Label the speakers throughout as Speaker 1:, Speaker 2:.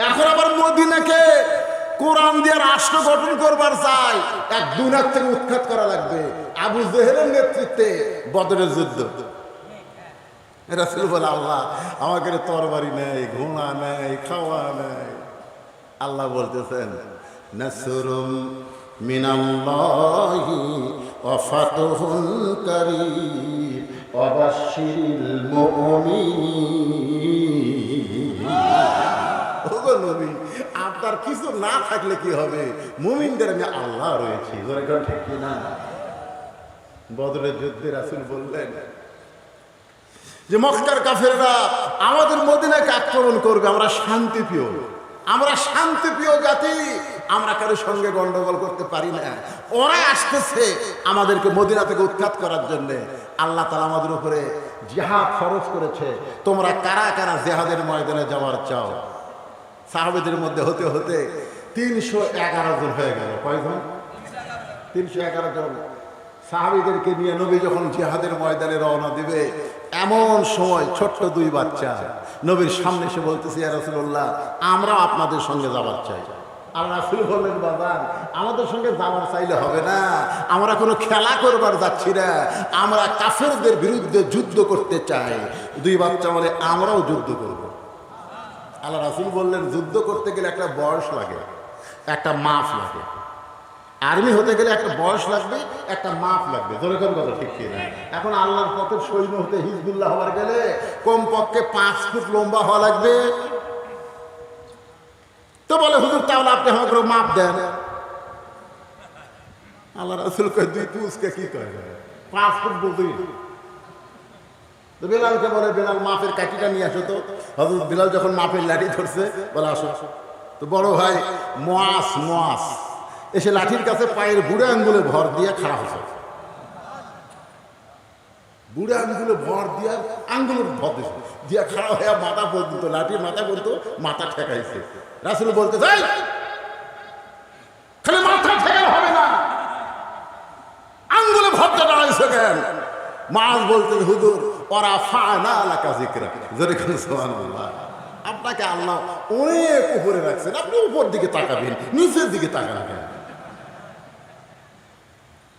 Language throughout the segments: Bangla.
Speaker 1: এখন আবার মদিনাকে কোরআন দিয়ে রাষ্ট্র গঠন করবার চাই, এক দুনিয়ার থেকে উৎখাত করা লাগবে। আবু জেহেলের নেতৃত্বে বদরের যুদ্ধ। রাসূল বলে, আল্লাহ আমাকে তরবারি নেই, ঘোড়া নেই, খাওয়া নেই। আল্লাহ বলতেছেন, নাসরুম মিনাল্লাহি ওয়া ফাতহুন কারীম ওয়া বাশশিরিল মুমিনিন। ওগো নবী, আপনার কিছু না থাকলে কি হবে? মুমিনদের আমি আল্লাহ রয়েছি। ঠিক কি না? বদরের যুদ্ধে রাসূল বললেন যে মক্কার কাফেররা আমাদের মদিনাকে আক্রমণ করবে, আমরা শান্তিপ্রিয়, আমরা শান্তিপ্রিয় জাতি, আমরা কারোর সঙ্গে গন্ডগোল করতে পারি না। ওরা আসতেছে আমাদেরকে মদিনা থেকে উৎখাত করার জন্য। আল্লাহ তাআলা আমাদের উপরে জিহাদ ফরজ করেছে, তোমরা কারা কারা জিহাদের ময়দানে যাওয়ার চাও? সাহাবীদের মধ্যে হতে হতে 311 জন হয়ে গেল। কয়জন? 311 জন সাহাবীদেরকে নিয়ে নবী যখন জিহাদের ময়দানে রওনা দিবে, এমন সময় ছোট্ট 2 বাচ্চা নবীর সামনে এসে বলতেছে, ইয়া রাসূলুল্লাহ, আমরাও আপনাদের সঙ্গে যাবার চাই। আল্লাহ রাসূল বললেন, বাবা আমাদের সঙ্গে যাবার চাইলে হবে না, আমরা কোনো খেলা করবার যাচ্ছি না, আমরা কাফেরদের বিরুদ্ধে যুদ্ধ করতে চাই। 2 বাচ্চা বলে, আমরাও যুদ্ধ করব। আল্লাহ রাসূল বললেন, যুদ্ধ করতে গেলে একটা বয়স লাগে, একটা মাপ লাগে। আর্মি হতে গেলে একটা বয়স লাগবে, একটা মাপ লাগবে। যেরকম কথা ঠিক কি না? এখন আল্লাহর পথের সৈন্য হতে, হিজবুল্লাহ হওয়ার গেলে কমপক্ষে 5 ফুট লম্বা হওয়া লাগবে। তো বলে, হুজুর তাহলে আপনি আমাকে মাপ দেন। আল্লাহ রাসূল কয়, 2 পুষকে কি কয়? 5 ফুট বুঝি। তো বেলালকে বলে, বেলাল মাপের কাঠিটা নিয়ে আসো তো। হযরত বেলাল যখন মাপের লাঠি ধরছে, বলে আসো। তো বড় ভাই মুয়াস এসে লাঠির কাছে পায়ের বুড়ে আঙ্গুলে ভর দিয়ে খাড়া হয়েছে। বুড়ে আঙ্গুলে ভর দিয়ে আঙ্গুলের ভর দিয়ে খাড়া হয়ে মাথা পর্যন্ত, লাঠির মাথা পর্যন্ত মাথা ঠেকাইছে। রাসূল বলতে চাই, খালি মাথা ঠেকানো হবে না, আঙ্গুলে ভরটা দাঁড়াইছে কেন? মুয়াজ বলতে, হুজুর ওরা ফানা লাকা যিকরা। যেরকম সুবহানাল্লাহ, আপনাকে আল্লাহ অনেক উপরে রাখছেন, আপনি উপর দিকে তাকাবেন, নিচের দিকে তাকাবেন।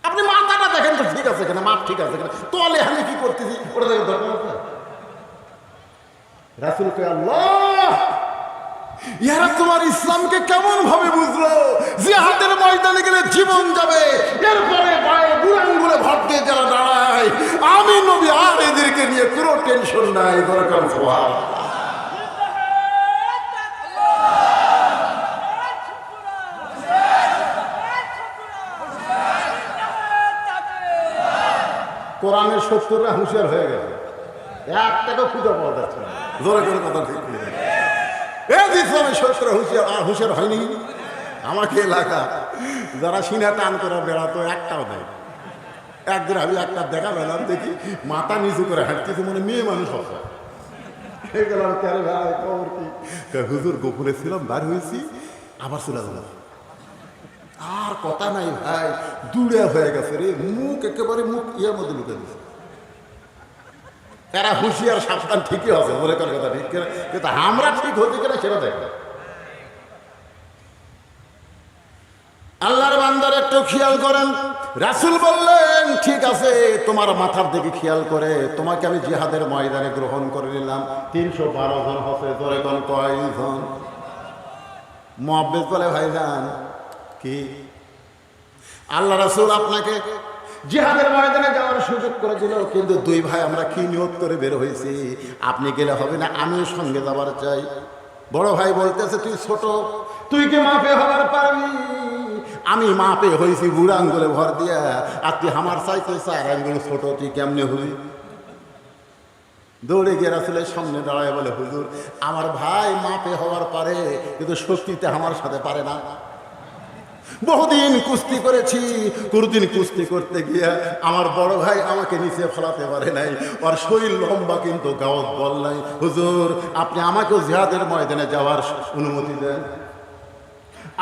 Speaker 1: আপনি মাথাটা দেখেন তো ঠিক আছে কিনা, মাপ ঠিক আছে কিনা, তলে আমি কি করতেছি ওটা দেখে দরকার আছে? রাসূল কয়, আল্লাহ ইয়ারা তোমার ইসলামকে কেমন ভাবে বুঝলো? জিহাদের ময়দানে গেলে জীবন যাবে, এরপরে পায়ে বুড়ো আঙ্গুলে ভর দিয়ে যারা দাঁড়ায়, আমি নবী আর এদেরকে নিয়ে কোনো টেনশন নাই। দরকার সুবহানাল্লাহ। কোরআনের 70টা হুঁশিয়ার হয়ে গেছে, একটাকে খুঁজে পাওয়া যাচ্ছে না। জোরে করে কথা ঠিক নেই। ইসলামের 70টা হুঁশিয়ার হয়নি। আমাকে এলাকা যারা সিনা টান করে বেড়াতো, একটাও দেয়। একদিন আমি একটা দেখা পেলাম, দেখি মাথা নিচু করে হাঁটতেছে, মনে মেয়ে মানুষ হবে। গেলাম, কেরে ভাই খবর কি? হুজুর গোপনে ছিলাম, বার হয়েছি, আবার চলে গেলাম। আর কথা নাই ভাই, দূরে হয়ে গেছে রে, মুখ একেবারে মুখ ইয়ের মধ্যে ঢুকে দিচ্ছে। এরা হুঁশিয়ার সাবধান ঠিকই আছে, বলে কার কথা ঠিক, কিন্তু আমরা ঠিক হতে কিনা সেটা দেখে। আল্লাহর বান্দার একটু খেয়াল করেন। রাসূল বললেন, ঠিক আছে তোমার মাথার দিকে খেয়াল করে তোমাকে আমি জিহাদের ময়দানে গ্রহণ করে নিলাম। 312 জন হচ্ছে। ধরে কোন কয়জন? মুআব্বিদ বলে, ভাইজান কি আল্লাহ রাসূল আপনাকে জিহাদের ময়দানে যাওয়ার সুযোগ করে দিল, কিন্তু 2 ভাই আমরা কি নিয়ত করে বের হয়েছি, আপনি গেলে হবে না, আমিও সঙ্গে যাবার চাই। বড় ভাই বলতেছে, তুই ছোট, তুই কি মাপে হবার পারবি? আমি মাপে হয়েছি বুড়া আঙ্গুলে ভর দিয়া, আর তুই আমার চাইতে 4 আঙ্গুল ছোট, তুই কেমনে হবি? দৌড়ে গিয়ে রাসূলের সামনে দাঁড়ায় বলে, হুজুর আমার ভাই মাপে হওয়ার পারে, কিন্তু শক্তিতে আমার সাথে পারে না। বহুদিন কুস্তি করেছি, কোনদিন কুস্তি করতে গিয়ে আমার বড় ভাই আমাকে নিচে ফেলাতে পারে নাই, আর শরীর লম্বা কিন্তু গাওয়াত বল নাই। হুজুর আপনি আমাকেও জিহাদের ময়দানে যাওয়ার অনুমতি দেন।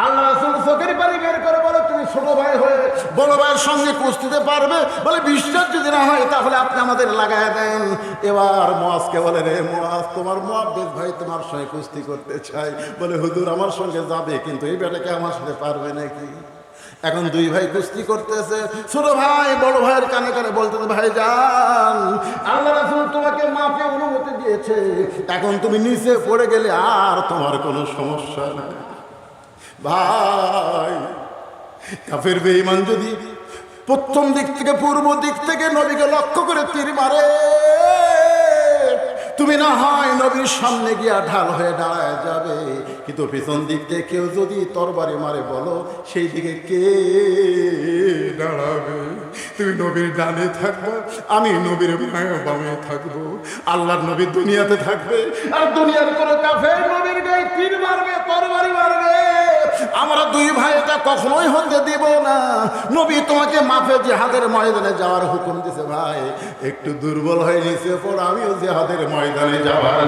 Speaker 1: আল্লাহ রাসূল চোখের পানি বের করে বলে, তুমি ছোট ভাই হয়ে বড় ভাইয়ের সঙ্গে কুস্তিতে পারবে? বলে বিশ্বাস যদি না হয় তাহলে আপনি আমাদের লাগায় দেন। এবার মুআজকে বলে, রে মুআজ, তোমার মুআব্বিদ ভাই তোমার সঙ্গে কুস্তি করতে চাই। বলে হুজুর আমার সঙ্গে যাবে, কিন্তু এই বেটাকে আমার সাথে পারবে নাকি? এখন দুই ভাই কুস্তি করতেছে। ছোট ভাই বড় ভাইয়ের কানে কানে বলতেছে, ভাই যান, আল্লাহ রাসূল তোমাকে মাফে অনুমতি দিয়েছে, এখন তুমি নিচে পড়ে গেলে আর তোমার কোনো সমস্যা নাই। ভাই, কাফের বেঈমান যদি প্রথম দিক থেকে পূর্ব দিক থেকে নবীকে লক্ষ্য করে তীর মারে, তুমি না হয় নবীর সামনে গিয়া ঢাল হয়ে দাঁড়ায় যাবে, কিন্তু পিছন দিক থেকে কেউ যদি তরবারি মারে, বলো সেই দিকে কে দাঁড়াবে? তুমি নবীর ডানে থাকবে, আমি নবীর বামে থাকবো। আল্লাহর নবী দুনিয়াতে থাকবে, আর দুনিয়ার কোনো কাফের নবীর গায়ে তীর মারবে, তরবারি মারবে, আমরা দুই ভাই এটা কখনোই হতে দিব না। নবী তোমাকে মাফে জিহাদের ময়দানে যাওয়ার হুকুম দিছে। ভাই একটু দুর্বল হয়ে নিছে পর, আমিও জিহাদের ময়দানে যাওয়ার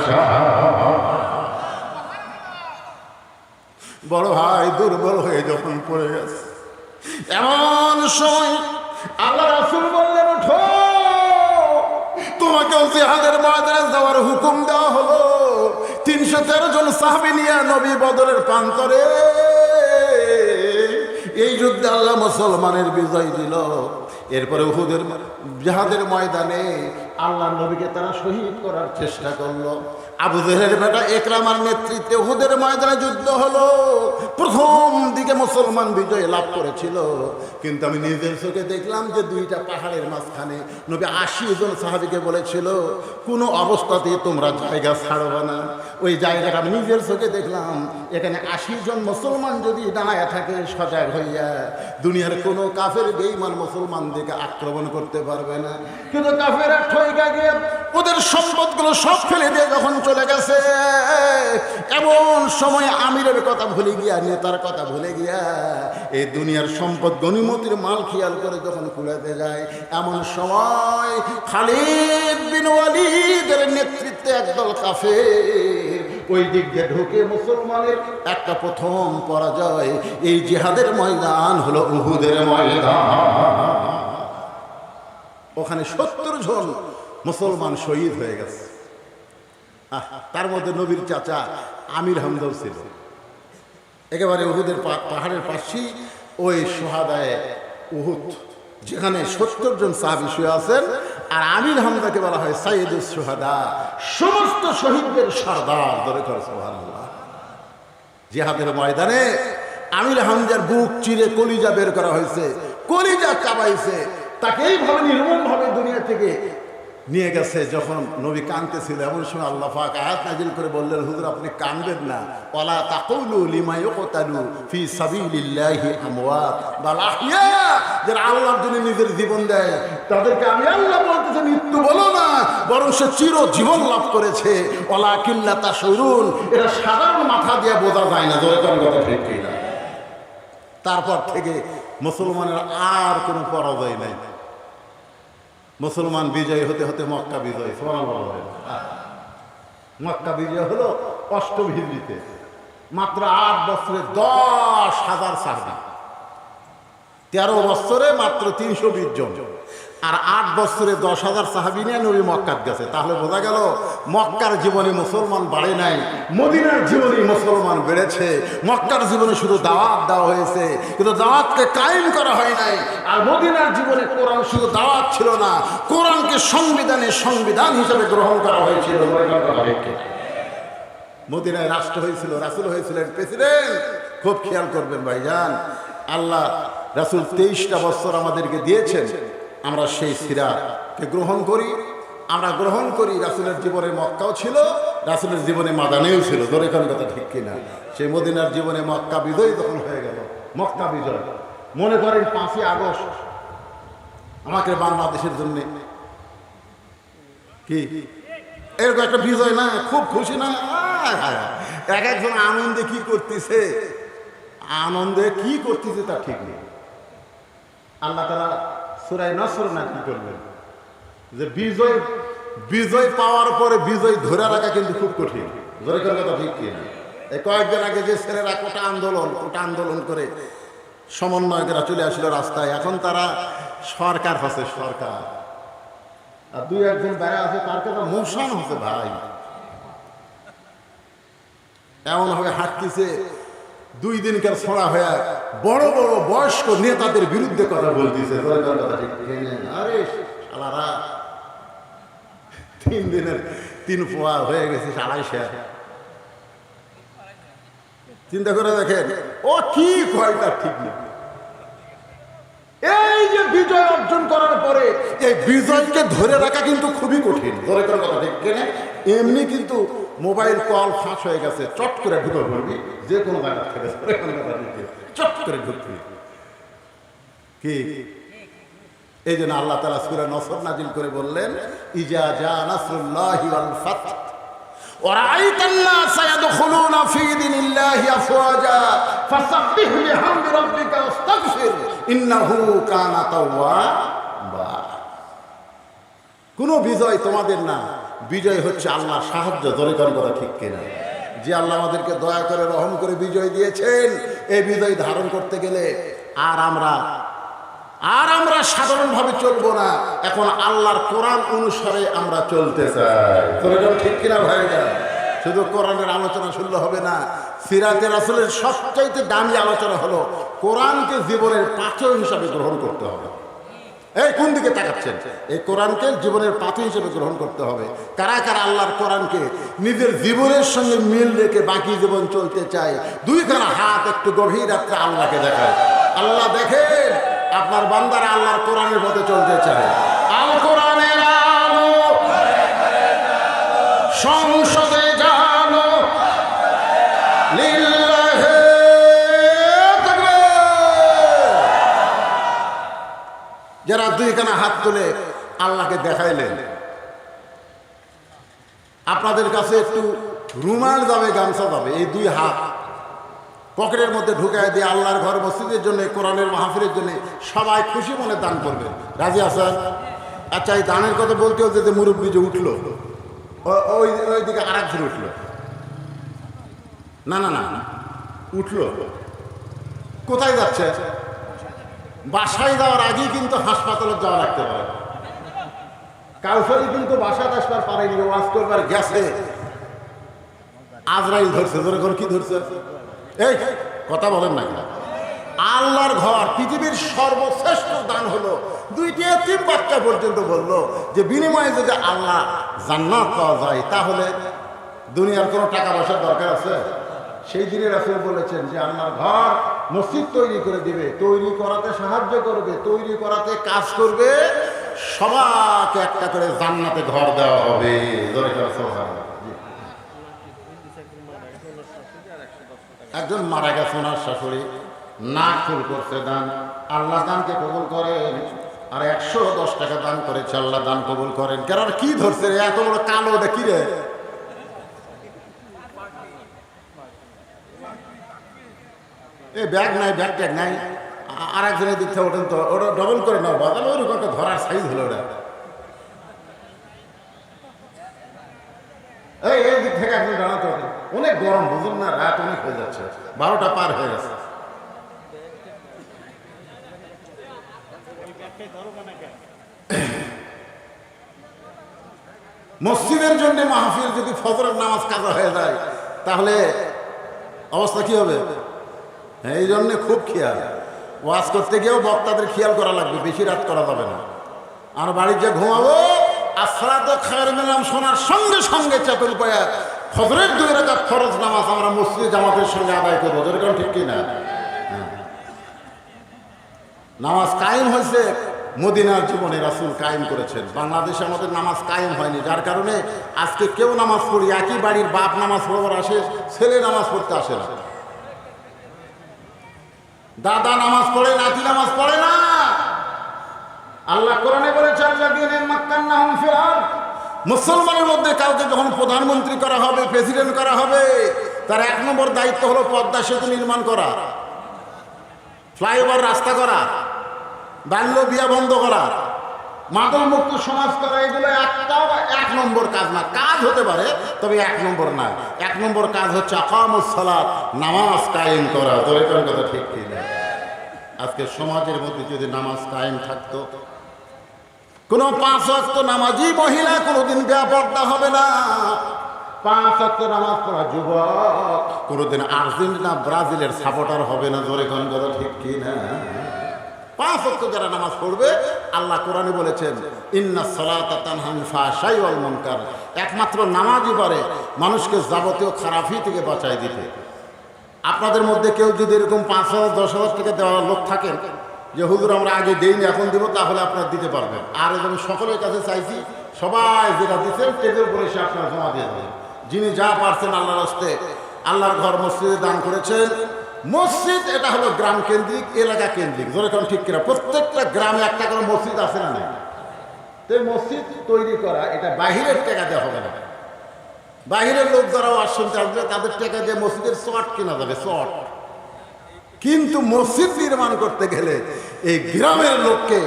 Speaker 1: বড় ভাই দুর্বল হয়ে যখন পড়ে গেছে, এমন সময় আল্লাহ রাসূল বললেন, ওঠো, তোমাকেও জিহাদের ময়দানে যাওয়ার হুকুম দেওয়া হলো। 313 জন সাহাবী নিয়ে নবী বদরের প্রান্তরে এই যুদ্ধে আল্লাহ মুসলমানের বিজয় দিল। এরপরে উহুদের জিহাদের ময়দানে আল্লাহ নবীকে তারা শহীদ করার চেষ্টা করলো। আবু জেহেলের বেটা ইকরামার নেতৃত্বে উহুদের ময়দানে যুদ্ধ হলো। প্রথম দিকে মুসলমান বিজয় লাভ করেছিল, কিন্তু আমি নিজের চোখে দেখলাম যে দুইটা পাহাড়ের মাঝখানে নবী 80 জন সাহাবীকে বলেছিল, কোনো অবস্থাতেই তোমরা জায়গা ছাড়বে না। ওই জায়গাটা আমি নিজের চোখে দেখলাম। এখানে 80 জন মুসলমান যদি দাঁড়ায় থাকে সজাগ হইয়া, দুনিয়ার কোনো কাফের বেঈমান মুসলমানদেরকে আক্রমণ করতে পারবে না। কিন্তু কাফেররা ঠইকা গিয়ে ওদের সম্পদগুলো সব ফেলে দিয়ে যখন চলে গেছে, এমন সময় আমিরের কথা ভুলে গিয়া, নেতার কথা ভুলে গিয়া, এই দুনিয়ার সম্পদ গনিমতের মাল খেয়াল করে যখন কুলাতে যায়, এমন সময় খালিদ বিন ওয়ালিদের নেতৃত্বে একদল কাফের ওই দিক দিয়ে ঢুকে মুসলমানের একটা প্রথম পরাজয়। এই জিহাদের ময়দান হলো উহুদের ময়দান। ওখানে 70 জন মুসলমান শহীদ হয়ে গেছে। তার মধ্যে নবীর চাচা আমির হামদাও ছিল। একেবারে উহুদের পাহাড়ের পাশেই ওই সোহাদায়ে উহুদ, যেখানে 70 জন সাহাবী শুয়ে আছেন, আর আমির হামদাকে বলা হয় সাইয়্যিদুস শুহাদা, সমস্ত শহীদদের সর্দার। ধরে করে সুবহানাল্লাহ। জিহাদের ময়দানে আমির হামদার বুক চিরে কলিজা বের করা হয়েছে, কলিজা চাবাইছে, তাকে এইভাবে নির্মমভাবে দুনিয়া থেকে নিয়ে গেছে। যখন নবী কাঁদতেছিল, এমন সময় আল্লাহ পাক আয়াত নাজিল করে বললেন, হুজুর আপনি কাঁদবেন না, ওয়ালা তাকুলু লিমা ইউকতালু ফি সাবিলিল্লাহি আমওয়াত বাল আহইয়া, যারা আল্লাহর জন্য নিজের জীবন দেয় তাদেরকে আমি আল্লাহ বলতেছি মৃত্যু বলো না, বরং সে চির জীবন লাভ করেছে। ওয়ালাকিন লা তাশউরুন, এটা সাধারণ মাথা দিয়ে বোঝা যায় না। জোরে কোন কথা ঠিক কি না? তারপর থেকে মুসলমানের আর কোনো পরাজয় নাই। মুসলমান বিজয় হতে হতে মক্কা বিজয়। মক্কা বিজয় হলো 8ম হিজরিতে, মাত্র 8 বছরে 10,000 সাহাবী, 13 বছরে মাত্র 320 জন, আর 8 বছরে 10,000 সাহাবী নিয়ে নবী মক্কাত গেছে। তাহলে বোঝা গেল মক্কার জীবনে মুসলমান বাড়ে নাই, মদিনার জীবনে মুসলমান বেড়েছে। মক্কার জীবনে শুধু দাওয়াত দেওয়া হয়েছে, কিন্তু দাওয়াতকে কায়েম করা হয় নাই। আর মদিনার জীবনে কোরআন শুধু দাওয়াত ছিল না, কোরআনকে সংবিধান হিসেবে গ্রহণ করা হয়েছিল। মদিনায় রাষ্ট্র হয়েছিল, রাসূল হয়েছিলেন প্রেসিডেন্ট। খুব খেয়াল করবেন ভাইজান, আল্লাহ রাসূল 23টা বছর আমাদেরকে দিয়েছেন, আমরা সেই সিরাতকে গ্রহণ করি। আমরা গ্রহণ করি রাসূলের জীবনে মক্কাও ছিল, রাসূলের জীবনে মাদানেও ছিল। ধরে কোন কথা ঠিক কিনা? সেই মদিনার জীবনে মক্কা বিজয় তখন হয়ে গেল। মক্কা বিজয় মনে করেন 5ই আগস্ট আমাকে বাংলাদেশের জন্য কি এরকম একটা বিজয় না? খুব খুশি না? এক একজন আনন্দে কি করতেছে, আনন্দে কি করতেছে তা ঠিক নেই। আল্লাহ তাআলা সূরা নসর নাযিল করলেন যে বিজয় পাওয়ার পরে বিজয় ধরে রাখা কিন্তু খুব কঠিন। জোরে কথা ঠিক কি না? এই কয়েকদিন আগে যে ছেলেরা কোটা আন্দোলন করে সমন্বয়করা চলে আসলো রাস্তায়, এখন তারা সরকার হচ্ছে সরকার। আর দুই একজন বেড়া আছে তার কাছে মোশন হচ্ছে ভাই, এমন ভাবে হাঁটতেছে 2 দিনকার ছড়া হয়ে বড় বড় বয়স্ক নেতাদের বিরুদ্ধে কথা বলতেছে। আরে শালারা 3 দিনের 3 পোয়া হয়ে গেছে 250। চিন্তা করে দেখেন ও কি হয় তার ঠিক নেই। এই যে বিজয় অর্জন করার পরে এই বিজয়কে ধরে রাখা কিন্তু খুবই কঠিন। ধরে করার কথা ঠিক কিনা? এমনি কিন্তু মোবাইল কল ফাঁস হয়ে গেছে, চট করে ঢুকে পড়বি যে কোনো জায়গা থেকে, চট করে ঢুকবি কি। এই জন্য আল্লাহ তাআলা সূরা নসর নাজিল করে বললেন, ইজা জা নাসরুল্লাহি ওয়াল ফাত ওয়ারাআইতান নাসা ইয়াদখুলুনা ফী দীনিল্লাহি আফওয়াজা ফাসাব্বিহ বিহামদি রাব্বিকা ওয়াস্তাগফির ইন্নাহু কানা তাওয়াবা। কোনো বিজয় তোমাদের না, বিজয় হচ্ছে আল্লাহর সাহায্য। জোরে করার কথা ঠিক কিনা? যে আল্লাহ আমাদেরকে দয়া করে রহম করে বিজয় দিয়েছেন, এই বিজয় ধারণ করতে গেলে আর আমরা সাধারণভাবে চলবো না, এখন আল্লাহর কোরআন অনুসারে আমরা চলতে চাই। জোরে করার ঠিক কিনা ভাইরা? শুধু কোরআনের আলোচনা শুনলে হবে না, সিরাতে রাসূলের সবচাইতে দামি আলোচনা হলো কোরআনকে জীবনের পাথর হিসাবে গ্রহণ করতে হবে। এই কোন দিকে তাকাচ্ছেন? এই কোরআনকে জীবনের পাথর হিসেবে গ্রহণ করতে হবে। কারা কারা আল্লাহর কোরআনকে নিজের জীবনের সঙ্গে মিল রেখে বাকি জীবন চলতে চায়? 2খানা হাত একটু গভীর রাত্রে আল্লাহকে দেখায়। আল্লাহ দেখেন আপনার বান্দারা আল্লাহর কোরআনের পথে চলতে চায়। আল কোরআনের আলো সংসদে জানো লিল্লাহি তাকবীর। যারা 2খানা হাত তুলে আল্লাহকে দেখাইলেন, আপনাদের কাছে একটু রুমাল যাবে, গামছা যাবে, এই 2 হাত পকেটের মধ্যে ঢুকায় দিয়ে আল্লাহর ঘর মসজিদের জন্য, কোরআনের মাহফিলের জন্য সবাই খুশি মনে দান করবেন। রাজি আছেন? আচ্ছা, এই দানের কথা বলতেও যে মুরব্বী যে উঠলো, ওই দিকে আরেকজন উঠলো, না উঠলো, কোথায় যাচ্ছে? বাসায় যাওয়ার আগেই কিন্তু হাসপাতালে যাওয়া লাগতে পারে। কাউসারি কিন্তু বাসায় আসবার পারেনি, ওয়াজ করবার গেছে, আজরাইল ধরছে। ধরে কি ধরছে? এই কথা বলেন না। আল্লাহর ঘর পৃথিবীর সর্বশ্রেষ্ঠ দান হলো 2টি এতিম বাচ্চা পর্যন্ত বললো যে বিনিময়ে যদি আল্লাহ জান্নাত পাওয়া যায় তাহলে দুনিয়ার কোনো টাকা পয়সার দরকার আছে? সেই দিনে রাসূল বলেছেন যে আল্লাহর ঘর মসজিদ তৈরি করে দিবে, তৈরি করাতে সাহায্য করবে, তৈরি করাতে কাজ করবে, সবাইকে একটা করে জান্নাতে ঘর দেওয়া হবে। একজন মারা গেছে, ওনার শাশুড়ি নাক ফুল করছে দান, আল্লাহ দানকে কবুল করেন। আর 110 টাকা দান করেছে, আল্লাহ দান কবুল করেন। কেন কি ধরছে রে এত বড় কালো? ওটা কি রে? এই ব্যাগ নাই। আর একজনের দিক থেকে ওঠেন তো, ওটা ডবল করে নাও, বাজানো ওরকম একটা ধরার সাইজ হলো ওটা। এই দিক থেকে একজন জানাতে হবে। অনেক গরম, বুঝুন না, রাত অনেক হয়ে যাচ্ছে, 12টা পার হয়ে গেছে। মসজিদের জন্য মাহফিল যদি ফজরের নামাজ কাজা হয়ে যায় তাহলে অবস্থা কি হবে? এই জন্য খুব খেয়াল, ওয়াজ করতে গিয়েও বক্তাদের খেয়াল করা লাগবে, বেশি রাত করা যাবে না। আর বাড়ির যে ঘুমাবো আসসালাতু খায়রুম মিনান নাওম শোনার সঙ্গে সঙ্গে চেতন পায়া ফজরের 2 রাকাত ফরজ নামাজ আমরা মসজিদে জামাতের সঙ্গে আদায় করবো। যেরকম ঠিক কিনা? নামাজ কায়েম হয়েছে মদিনার জীবনে, রাসূল কায়েম করেছেন। বাংলাদেশে আমাদের নামাজ কায়েম হয়নি, যার কারণে আজকে কেউ নামাজ পড়ি, একই বাড়ির বাপ নামাজ পড়বার আসে, ছেলে নামাজ পড়তে আসে না, দাদা নামাজ পড়ে, নাতি নামাজ পড়ে না। আল্লাহ কোরআনে বলেছেন আল্লাযীনা মাক্কান্নাহুম ফিল আরদ, মুসলমানের মধ্যে কাউকে যখন প্রধানমন্ত্রী করা হবে, প্রেসিডেন্ট করা হবে, তার 1 নম্বর দায়িত্ব হলো পদ্মা সেতু নির্মাণ করা, ফ্লাইওভার রাস্তা করা, বাল্য বিয়া বন্ধ করা, মাদক মুক্ত সমাজ করা এগুলো একটাও এক নম্বর কাজ না। কাজ হতে পারে, তবে এক নম্বর না। এক নম্বর কাজ হচ্ছে আকামুস সালাত, নামাজ কায়েম করা। তোর কথা ঠিক কি না? আজকে সমাজের মধ্যে যদি নামাজ কায়েম থাকতো, কোনো 5 ওয়াক্ত নামাজি মহিলা কোনোদিন বেপরদা হবে না। 5 ওয়াক্ত নামাজ পড়া যুবক কোনোদিন আর্জেন্টিনা ব্রাজিলের সাপোর্টার হবে না। জোরে কোন কথা ঠিক কি না? 5 ওয়াক্ত যারা নামাজ পড়বে, আল্লাহ কোরআনে বলেছেন ইন্নাস সালাতা তানহা আনিল ফাহশাই ওয়াল মুনকার, একমাত্র নামাজই পারে মানুষকে যাবতীয় খারাপি থেকে বাঁচায় দিতে। আপনাদের মধ্যে কেউ যদি এরকম 5,000 10,000 টাকা দেওয়ার লোক থাকেন যে হুজুর আমরা আগে দেইনি এখন দিব, তাহলে আপনারা দিতে পারবেন। আর আমি সকলের কাছে চাইছি সবাই যেটা দিচ্ছেন টেবিলের উপরে এসে আপনারা জমা দিয়ে দেবেন। যিনি যা পারছেন আল্লাহর হস্তে, আল্লাহর ঘর মসজিদে দান করেছেন। মসজিদ এটা হলো গ্রাম কেন্দ্রিক, এলাকা কেন্দ্রিক। যেরকম ঠিক কিনা প্রত্যেকটা গ্রামে একটা করে মসজিদ আছে না নাই? তো মসজিদ তৈরি করা এটা বাহিরের টাকা দেওয়া হবে না। বাহিরের লোক যারাও শুনতে আসবে তাদের টাকা দিয়ে মসজিদের শর্ট কেনা যাবে, শর্ট। কিন্তু মসজিদ নির্মাণ করতে গেলে এই গ্রামের লোককে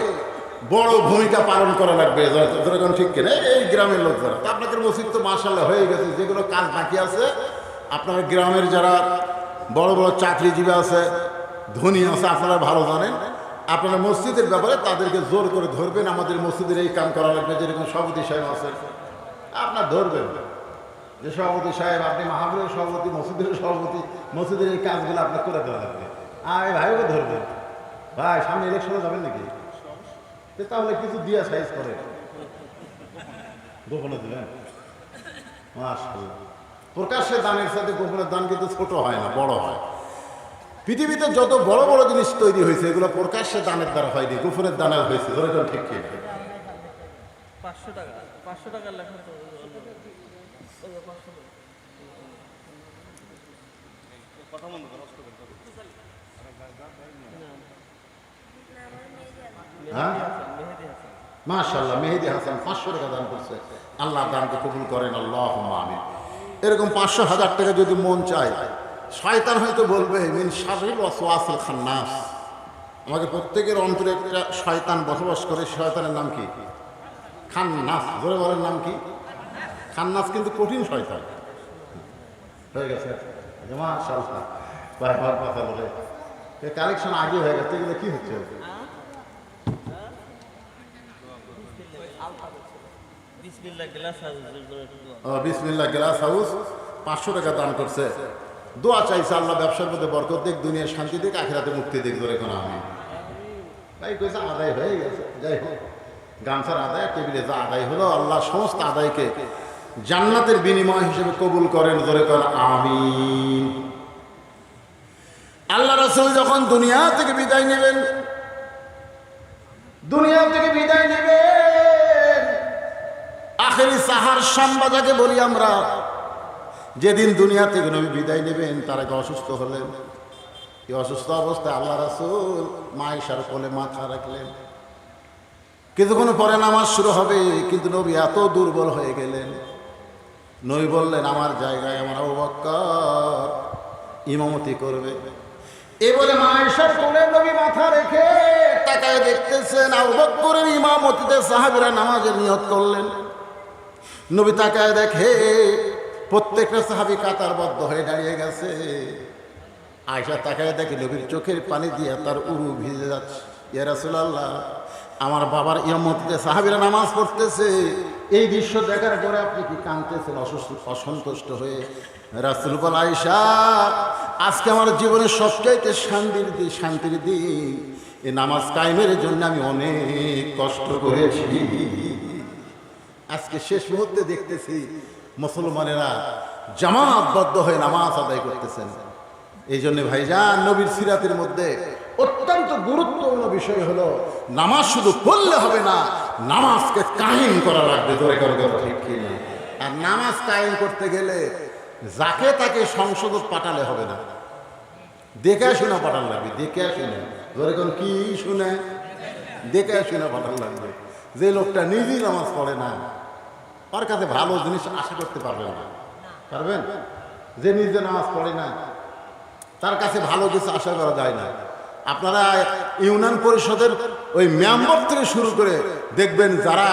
Speaker 1: বড় ভূমিকা পালন করা লাগবে। যেরকম ঠিক কিনা এই গ্রামের লোক যারা, আপনাদের মসজিদ তো মাশাআল্লাহ হয়ে গেছে, যেগুলো কাজ বাকি আছে আপনার গ্রামের যারা বড় বড় চাকরিজীবী আছে, ধনী আছে, আপনারা ভালো জানেন। আপনারা মসজিদের ব্যাপারে তাদেরকে জোর করে ধরবেন, আমাদের মসজিদের এই কাম করা লাগবে। যেরকম সভাপতি সাহেব আছে, আপনার ধরবেন যে সভাপতি সাহেব আপনি মাহফিলের সভাপতি, মসজিদের সভাপতি, মসজিদের এই কাজগুলো আপনার করে দেওয়া লাগবে। আর এই ভাইকে ধরবেন, ভাই সামনে ইলেকশনে যাবেন নাকি? তাহলে কিছু দিয়া সাইজ করে গোপনে দিলেন। মাশাআল্লাহ, প্রকাশ্যে দানের সাথে গোপনের দান কিন্তু ছোট হয় না, বড় হয়। পৃথিবীতে যত বড় বড় জিনিস তৈরি হয়েছে এগুলো প্রকাশ্যে দানের দ্বারা হয়নি, গোপনের দানের হয়েছে। ধরে ঠিক কি
Speaker 2: 500 টাকা লেখা
Speaker 1: হ্যাঁ মাশাআল্লাহ, মেহেদি হাসান 500 টাকা দান করছে। আল্লাহ দানকে কবুল করেন, আল্লাহুম্মা আমিন। এরকম 500,000 টাকা যদি মন চায়, শয়তান হয়তো বলবে মিন শাররিল ওয়াসওয়াসিল খান্নাস, আমাদের প্রত্যেকের অন্তরে একটা শয়তান বসবাস করে। শয়তানের নাম কি? খান্নাস। ধরে বলেন নাম কি? খান্নাস কিন্তু কঠিন শয়তান হয়ে গেছে। মাশাআল্লাহ, বারবার কথা বলে কালেকশন আগে হয়ে গেছে। এগুলো কি হচ্ছে? বিসমিল্লাহ গ্লাস হাউস 500 টাকা দান করছে। দোয়া চাইছে আল্লাহ ব্যবসার মধ্যে বরকত দিক, দুনিয়ার শান্তি দিক, আখিরাতে মুক্তি দিক। ধরে কোনো আমি ভাই কইছে আদায় হয়ে গেছে। যাই হোক, গামছার আদায়, টেবিলে যা আদায় হলো আল্লাহ সমস্ত আদায়কে জান্নাতের বিনিময় হিসেবে কবুল করেন। ধরে কর আমিন। আল্লাহ রাসূল যখন দুনিয়া থেকে বিদায় নেবেন, দুনিয়া থেকে বিদায় নেবেন, আখেরি সাহার সংবাদ যাকে বলি আমরা, যেদিন দুনিয়া থেকে নবী বিদায় নেবেন তার আগে অসুস্থ হলেন। এই অসুস্থ অবস্থায় আল্লাহ রাসূল মায়েশার কোলে মাথা রাখলেন। কিছুক্ষণ পরে নামাজ শুরু হবে, কিন্তু নবী এত দুর্বল হয়ে গেলেন। নবী বললেন আমার জায়গায় আমার আবু বকর ইমামতি করবে। এই বলে মায়েশার কোলে নবী মাথা রেখে তাকায় দেখতেছেন আবু বকরের ইমামতিতে সাহাবীরা নামাজের নিয়ত করলেন। নবী তাকায় দেখে প্রত্যেকটা সাহাবী কাতারবদ্ধ হয়ে দাঁড়িয়ে গেছে। আয়েশা তাকায় দেখে নবীর চোখের পানি দিয়ে তার উরু ভিজে যাচ্ছে। ইয়া রাসূলুল্লাহ, আমার বাবার ইমামতিতে সাহাবীরা নামাজ পড়তেছে, এই দৃশ্য দেখার পরে আপনি কি কাঁদতেছেন অসন্তুষ্ট হয়ে? রাসূল বলেন আয়েশা, আজকে আমার জীবনের সবচাইতে শান্তির দিন। এই নামাজ কায়েমের জন্য আমি অনেক কষ্ট করেছি। আজকে শেষ মুহূর্তে দেখতেছি মুসলমানেরা জামাতবদ্ধ হয়ে নামাজ আদায় করতেছেন। এই জন্য ভাইজান, নবীর সিরাতের মধ্যে অত্যন্ত গুরুত্বপূর্ণ বিষয় হলো নামাজ শুধু পড়লে হবে না, নামাজকে কায়েম করা লাগবে। ধরে কারো কথা ঠিক কি না? আর নামাজ কায়েম করতে গেলে যাকে তাকে সংসদ পাঠালে হবে না, দেখে শুনে পাঠান লাগবে। দেখে শুনে, ধরে কোন কি শুনে, দেখে শুনে পাঠান লাগবে। যে লোকটা নিজেই নামাজ পড়ে না, তার কাছে ভালো জিনিস আশা করতে পারবেন না। পারবেন? যে নিজে নামাজ পড়ে না তার কাছে ভালো কিছু আশা করা যায় না। আপনারা ইউনিয়ন পরিষদের ওই মেম্বার থেকে শুরু করে দেখবেন যারা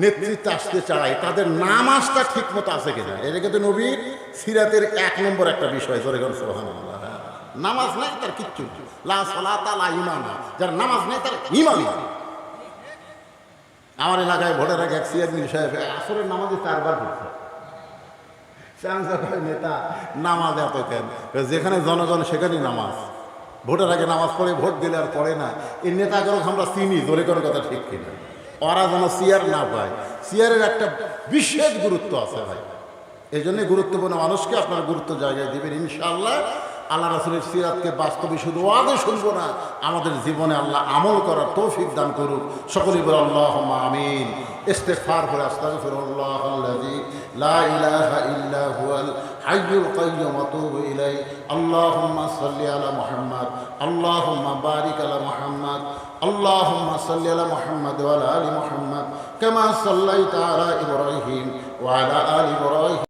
Speaker 1: নেতৃত্বে আসতে চায় তাদের নামাজটা ঠিক মতো আছে কিনা। এটা কিন্তু নবীর সিরাতের 1 নম্বর একটা বিষয়। জোরে করে সুবহানাল্লাহ। নামাজ নাই তার কিচ্ছু নেই। লা সালাতা লা ঈমান, যার নামাজ নাই তার ঈমান নেই। আমার এলাকায় ভোটের আগে এক চেয়ারম্যান সাহেব আসরের নামাজে 4 বার পড়ছে। নেতা নামাজ এত কেন? যেখানে জনগণ সেখানেই নামাজ। ভোটের আগে নামাজ পড়ে, ভোট দিলে আর পড়ে না। এই নেতাগুলো আমরা চিনি, জোরে করে কথা ঠিক কিনা। ওরা যেন চেয়ার না পায়। চেয়ারের একটা বিশেষ গুরুত্ব আছে ভাই। এই জন্য গুরুত্বপূর্ণ মানুষকে আপনারা গুরুত্ব জায়গায় দিবেন ইনশাআল্লাহ। আল্লাহ রাসূলের সিরাতকে বাস্তবে শুধু ওয়াদে শুনবো না, আমাদের জীবনে আল্লাহ আমল করার তৌফিক দান করুক। সকলেই বলে আল্লাহুম্মা আমিন। ইস্তিগফার করে আস্তাগফিরুল্লাহাল্লাযী লা ইলাহা ইল্লা হুয়াল হাইয়ুল কাইয়্যুম ওয়া আতুবু ইলাইহি। আল্লাহুম্মা সাল্লি আলা মুহাম্মাদ, আল্লাহুম্মা বারিক আলা মুহাম্মাদ, আল্লাহুম্মা সাল্লি আলা মুহাম্মাদ ওয়া আলা আলি মুহাম্মাদ কামা সাল্লাইতা আলা ইব্রাহিম ওয়া আলা আলি ইব্রাহিম